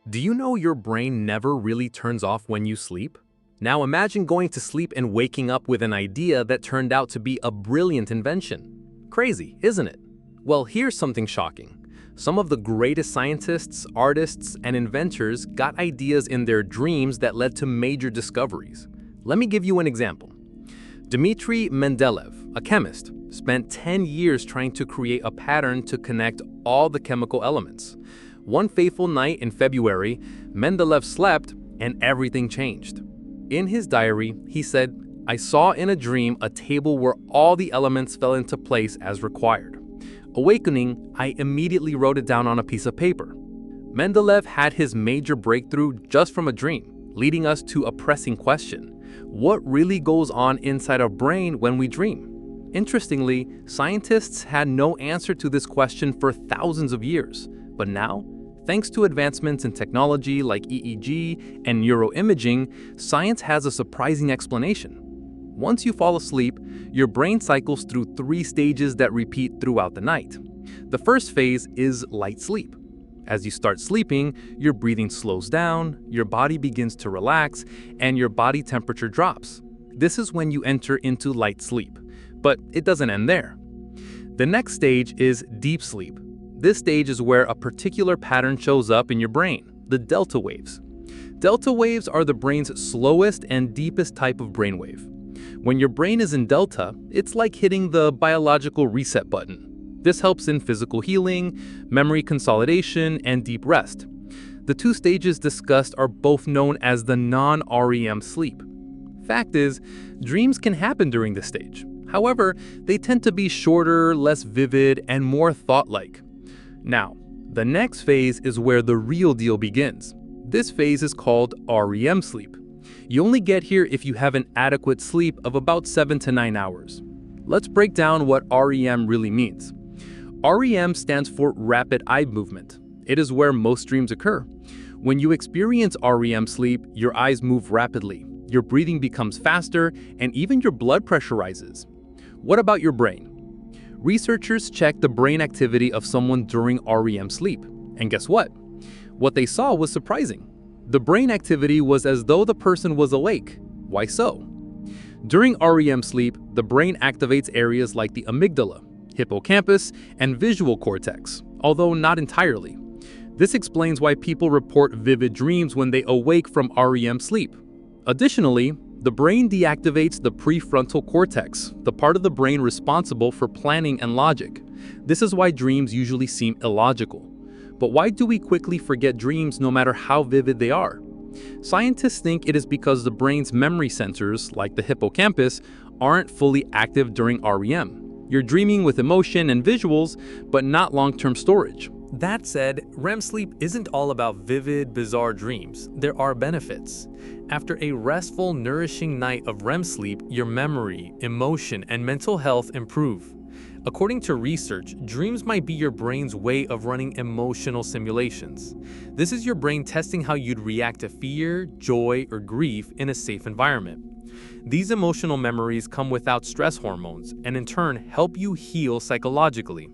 Do you know your brain never really turns off when you sleep? Now imagine going to sleep and waking up with an idea that turned out to be a brilliant invention. Crazy, isn't it? Well, here's something shocking. Some of the greatest scientists, artists, and inventors got ideas in their dreams that led to major discoveries. Let me give you an example. Dmitry Mendeleev, a chemist, spent 10 years trying to create a pattern to connect all the chemical elements. One fateful night in February, Mendeleev slept and everything changed. In his diary, he said, "I saw in a dream a table where all the elements fell into place as required. Awakening, I immediately wrote it down on a piece of paper." Mendeleev had his major breakthrough just from a dream, leading us to a pressing question. What really goes on inside our brain when we dream? Interestingly, scientists had no answer to this question for thousands of years. But now, thanks to advancements in technology like EEG and neuroimaging, science has a surprising explanation. Once you fall asleep, your brain cycles through 3 stages that repeat throughout the night. The first phase is light sleep. As you start sleeping, your breathing slows down, your body begins to relax, and your body temperature drops. This is when you enter into light sleep. But it doesn't end there. The next stage is deep sleep. This stage is where a particular pattern shows up in your brain, the delta waves. Delta waves are the brain's slowest and deepest type of brainwave. When your brain is in delta, it's like hitting the biological reset button. This helps in physical healing, memory consolidation, and deep rest. The 2 stages discussed are both known as the non-REM sleep. Fact is, dreams can happen during this stage. However, they tend to be shorter, less vivid, and more thought-like. Now, the next phase is where the real deal begins. This phase is called REM sleep. You only get here if you have an adequate sleep of about 7 to 9 hours. Let's break down what REM really means. REM stands for rapid eye movement. It is where most dreams occur. When you experience REM sleep, your eyes move rapidly, your breathing becomes faster, and even your blood pressure rises. What about your brain? Researchers checked the brain activity of someone during REM sleep. And guess what? What they saw was surprising. The brain activity was as though the person was awake. Why so? During REM sleep, the brain activates areas like the amygdala, hippocampus, and visual cortex, although not entirely. This explains why people report vivid dreams when they awake from REM sleep. Additionally, the brain deactivates the prefrontal cortex, the part of the brain responsible for planning and logic. This is why dreams usually seem illogical. But why do we quickly forget dreams no matter how vivid they are? Scientists think it is because the brain's memory centers, like the hippocampus, aren't fully active during REM. You're dreaming with emotion and visuals, but not long-term storage. That said, REM sleep isn't all about vivid, bizarre dreams. There are benefits. After a restful, nourishing night of REM sleep, your memory, emotion, and mental health improve. According to research, dreams might be your brain's way of running emotional simulations. This is your brain testing how you'd react to fear, joy, or grief in a safe environment. These emotional memories come without stress hormones and in turn help you heal psychologically.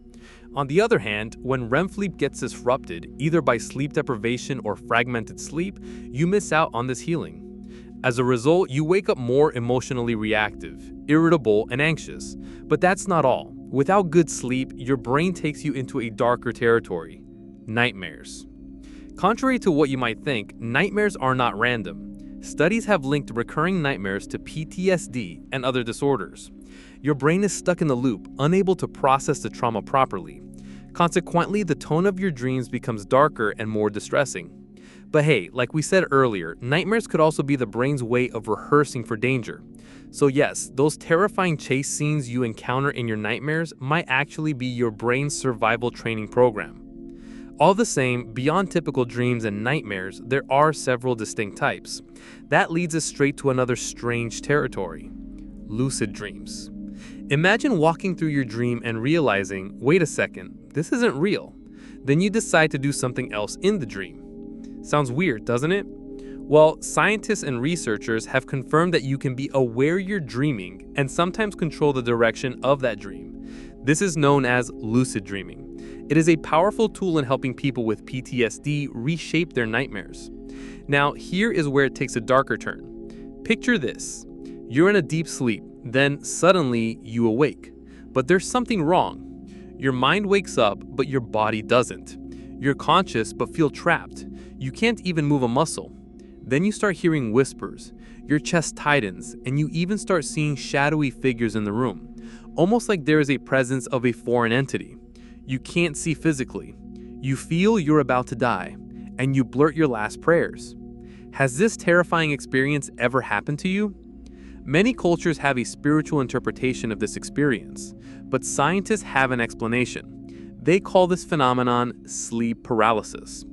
On the other hand, when REM sleep gets disrupted, either by sleep deprivation or fragmented sleep, you miss out on this healing. As a result, you wake up more emotionally reactive, irritable, and anxious. But that's not all. Without good sleep, your brain takes you into a darker territory: nightmares. Contrary to what you might think, nightmares are not random. Studies have linked recurring nightmares to PTSD and other disorders. Your brain is stuck in the loop, unable to process the trauma properly. Consequently, the tone of your dreams becomes darker and more distressing. But hey, like we said earlier, nightmares could also be the brain's way of rehearsing for danger. So yes, those terrifying chase scenes you encounter in your nightmares might actually be your brain's survival training program. All the same, beyond typical dreams and nightmares, there are several distinct types. That leads us straight to another strange territory: lucid dreams. Imagine walking through your dream and realizing, wait a second, this isn't real. Then you decide to do something else in the dream. Sounds weird, doesn't it? Well, scientists and researchers have confirmed that you can be aware you're dreaming and sometimes control the direction of that dream. This is known as lucid dreaming. It is a powerful tool in helping people with PTSD reshape their nightmares. Now, here is where it takes a darker turn. Picture this. You're in a deep sleep, then suddenly you awake. But there's something wrong. Your mind wakes up, but your body doesn't. You're conscious but feel trapped. You can't even move a muscle. Then you start hearing whispers. Your chest tightens, and you even start seeing shadowy figures in the room, almost like there is a presence of a foreign entity. You can't see physically. You feel you're about to die, and you blurt your last prayers. Has this terrifying experience ever happened to you? Many cultures have a spiritual interpretation of this experience, but scientists have an explanation. They call this phenomenon sleep paralysis.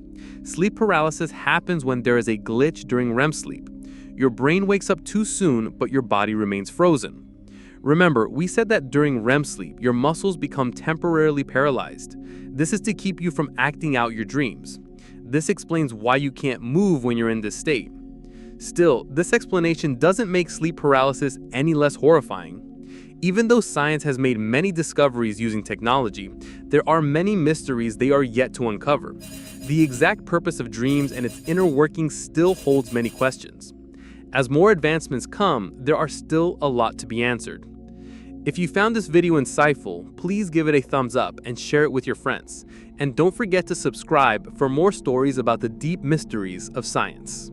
Sleep paralysis happens when there is a glitch during REM sleep. Your brain wakes up too soon, but your body remains frozen. Remember, we said that during REM sleep, your muscles become temporarily paralyzed. This is to keep you from acting out your dreams. This explains why you can't move when you're in this state. Still, this explanation doesn't make sleep paralysis any less horrifying. Even though science has made many discoveries using technology, there are many mysteries they are yet to uncover. The exact purpose of dreams and its inner workings still holds many questions. As more advancements come, there are still a lot to be answered. If you found this video insightful, please give it a thumbs up and share it with your friends. And don't forget to subscribe for more stories about the deep mysteries of science.